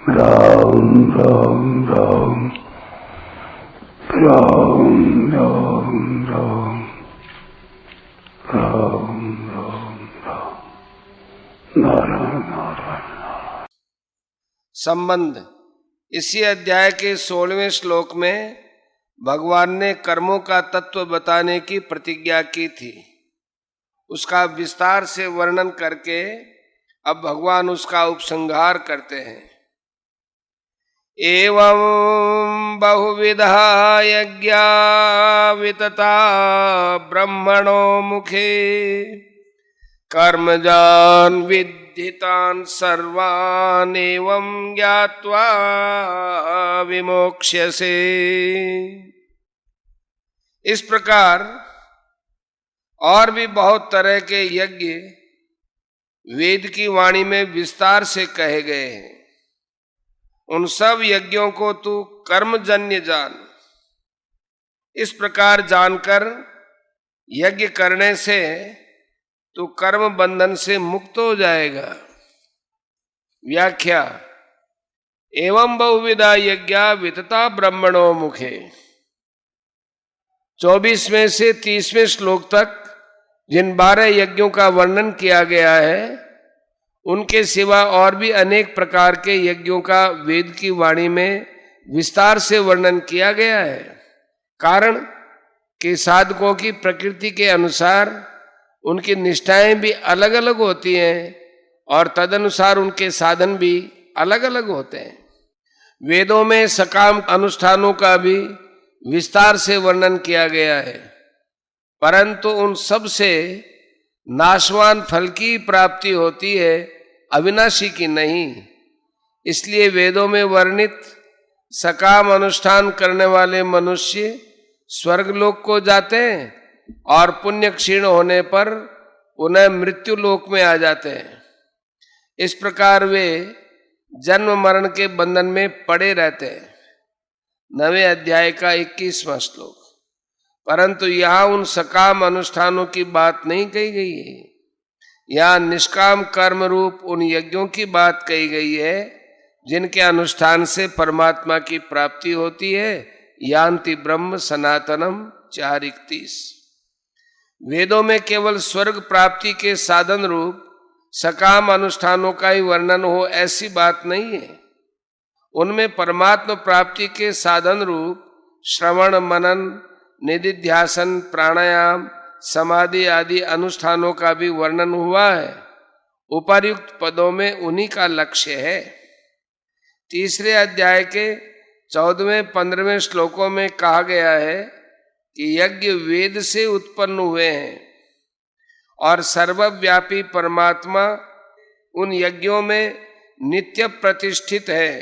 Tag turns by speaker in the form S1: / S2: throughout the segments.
S1: राम राम राम राम राम राम राम राम राम नारायण नारायण।
S2: संबंध। इसी अध्याय के 16वें श्लोक में भगवान ने कर्मों का तत्व बताने की प्रतिज्ञा की थी। उसका विस्तार से वर्णन करके अब भगवान उसका उपसंहार करते हैं। एवं बहुविधा यज्ञा वितता ब्रह्मणो मुखे कर्मजान विद्धितान सर्वान् एवं ज्ञात्वा विमोक्ष्यसे। इस प्रकार और भी बहुत तरह के यज्ञ वेद की वाणी में विस्तार से कहे गए हैं। उन सब यज्ञों को तू कर्मजन्य जान। इस प्रकार जानकर यज्ञ करने से तू कर्म बंधन से मुक्त हो जाएगा। व्याख्या। एवं बहुविधा यज्ञा वितता ब्रह्मणो मुखे। 24वें से 30वें श्लोक तक जिन 12 यज्ञों का वर्णन किया गया है, उनके सिवा और भी अनेक प्रकार के यज्ञों का वेद की वाणी में विस्तार से वर्णन किया गया है। कारण कि साधकों की प्रकृति के अनुसार उनकी निष्ठाएं भी अलग अलग होती हैं और तदनुसार उनके साधन भी अलग अलग होते हैं। वेदों में सकाम अनुष्ठानों का भी विस्तार से वर्णन किया गया है, परंतु उन सब से नाशवान फल की प्राप्ति होती है, अविनाशी की नहीं। इसलिए वेदों में वर्णित सकाम अनुष्ठान करने वाले मनुष्य स्वर्गलोक को जाते हैं और पुण्य क्षीण होने पर पुनः मृत्यु लोक में आ जाते हैं। इस प्रकार वे जन्म मरण के बंधन में पड़े रहते हैं। 9वें अध्याय का 21वां श्लोक। परंतु यहाँ उन सकाम अनुष्ठानों की बात नहीं कही गई है। यहाँ निष्काम कर्म रूप उन यज्ञों की बात कही गई है जिनके अनुष्ठान से परमात्मा की प्राप्ति होती है। यान्ति ब्रह्म सनातनम 4:31। वेदों में केवल स्वर्ग प्राप्ति के साधन रूप सकाम अनुष्ठानों का ही वर्णन हो ऐसी बात नहीं है। उनमें परमात्मा प्राप्ति के साधन रूप श्रवण मनन निधिध्यासन प्राणायाम समाधि आदि अनुष्ठानों का भी वर्णन हुआ है। उपर्युक्त पदों में उन्हीं का लक्ष्य है। 3रे अध्याय के 14वें 15वें श्लोकों में कहा गया है कि यज्ञ वेद से उत्पन्न हुए हैं और सर्वव्यापी परमात्मा उन यज्ञों में नित्य प्रतिष्ठित है।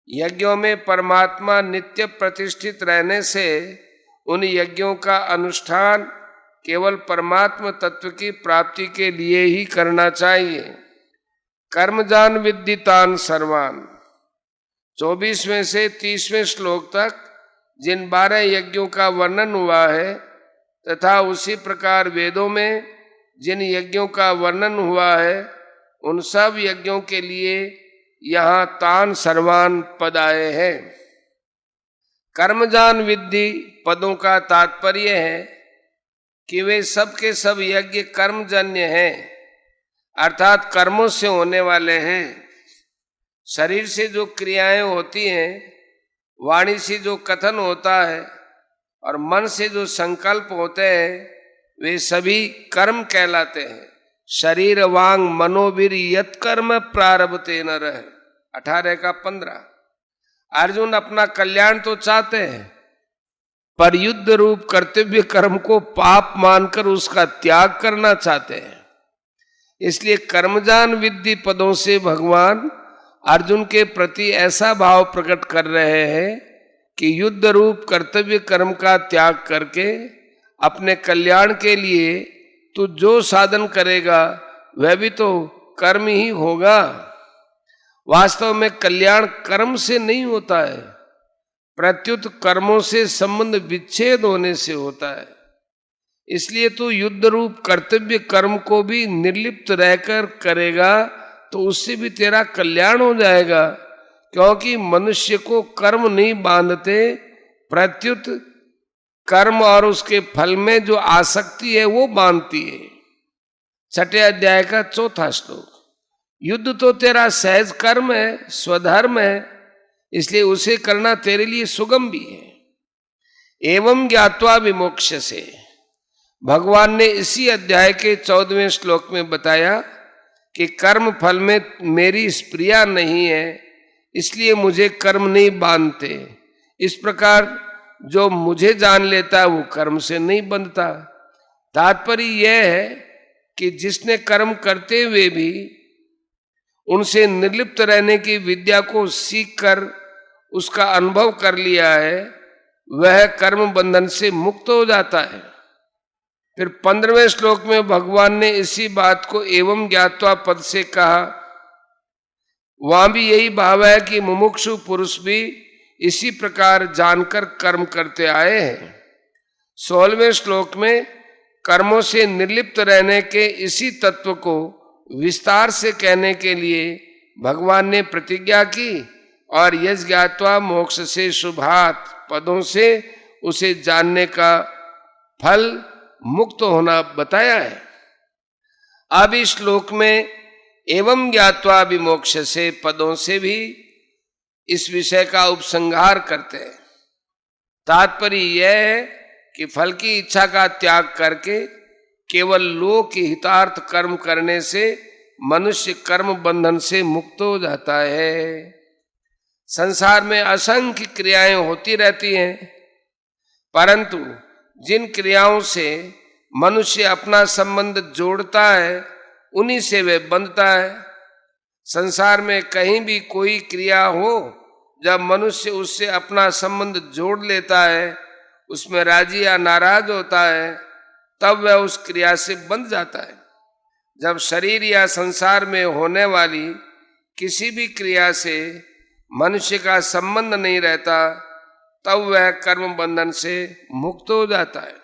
S2: यज्ञों में परमात्मा नित्य प्रतिष्ठित रहने से उन यज्ञों का अनुष्ठान केवल परमात्म तत्व की प्राप्ति के लिए ही करना चाहिए। कर्मजान विद्धितान सर्वान। 24वें से 30वें श्लोक तक जिन 12 यज्ञों का वर्णन हुआ है तथा उसी प्रकार वेदों में जिन यज्ञों का वर्णन हुआ है, उन सब यज्ञों के लिए यहाँ तान सर्वान पद आए हैं। कर्मजान विद्धि पदों का तात्पर्य है कि वे सब के सब यज्ञ कर्मजन्य हैं, अर्थात कर्मों से होने वाले हैं। शरीर से जो क्रियाएं होती हैं, वाणी से जो कथन होता है और मन से जो संकल्प होते हैं, वे सभी कर्म कहलाते हैं। शरीर वांग मनोवीर यत कर्म प्रारभते नरः 18:15। अर्जुन अपना कल्याण तो चाहते हैं, पर युद्ध रूप कर्तव्य कर्म को पाप मानकर उसका त्याग करना चाहते हैं। इसलिए कर्मजान विद्धि पदों से भगवान अर्जुन के प्रति ऐसा भाव प्रकट कर रहे हैं कि युद्ध रूप कर्तव्य कर्म का त्याग करके अपने कल्याण के लिए तू जो साधन करेगा वह भी तो कर्म ही होगा। वास्तव में कल्याण कर्म से नहीं होता है, प्रत्युत कर्मों से संबंध विच्छेद होने से होता है। इसलिए तू युद्ध रूप कर्तव्य कर्म को भी निर्लिप्त रहकर करेगा तो उससे भी तेरा कल्याण हो जाएगा। क्योंकि मनुष्य को कर्म नहीं बांधते, प्रत्युत कर्म और उसके फल में जो आसक्ति है वो बांधती है। 6 अध्याय का 4था श्लोक। युद्ध तो तेरा सहज कर्म है, स्वधर्म है, इसलिए उसे करना तेरे लिए सुगम भी है। एवं ज्ञात्वा विमोक्ष से, भगवान ने इसी अध्याय के 14वें श्लोक में बताया कि कर्म फल में मेरी स्प्रिया नहीं है, इसलिए मुझे कर्म नहीं बांधते। इस प्रकार जो मुझे जान लेता है वो कर्म से नहीं बंधता। तात्पर्य यह है कि जिसने कर्म करते हुए भी उनसे निर्लिप्त रहने की विद्या को सीख कर उसका अनुभव कर लिया है, वह कर्म बंधन से मुक्त हो जाता है। फिर 15वें श्लोक में भगवान ने इसी बात को एवं ज्ञात्वा पद से कहा। वहां भी यही भाव है कि मुमुक्षु पुरुष भी इसी प्रकार जानकर कर्म करते आए हैं। 16वें श्लोक में कर्मों से निर्लिप्त रहने के इसी तत्व को विस्तार से कहने के लिए भगवान ने प्रतिज्ञा की और यज्ञ ज्ञात्वा मोक्ष से शुभात पदों से उसे जानने का फल मुक्त होना बताया है। अब इस श्लोक में एवं ज्ञात्वा विमोक्ष से पदों से भी इस विषय का उपसंहार करते हैं। तात्पर्य यह है कि फल की इच्छा का त्याग करके केवल लोक हितार्थ कर्म करने से मनुष्य कर्म बंधन से मुक्त हो जाता है। संसार में असंख्य क्रियाएं होती रहती हैं, परंतु जिन क्रियाओं से मनुष्य अपना संबंध जोड़ता है उन्हीं से वे बंधता है। संसार में कहीं भी कोई क्रिया हो, जब मनुष्य उससे अपना संबंध जोड़ लेता है, उसमें राजी या नाराज होता है, तब वह उस क्रिया से बंध जाता है। जब शरीर या संसार में होने वाली किसी भी क्रिया से मनुष्य का संबंध नहीं रहता, तब वह कर्म बंधन से मुक्त हो जाता है।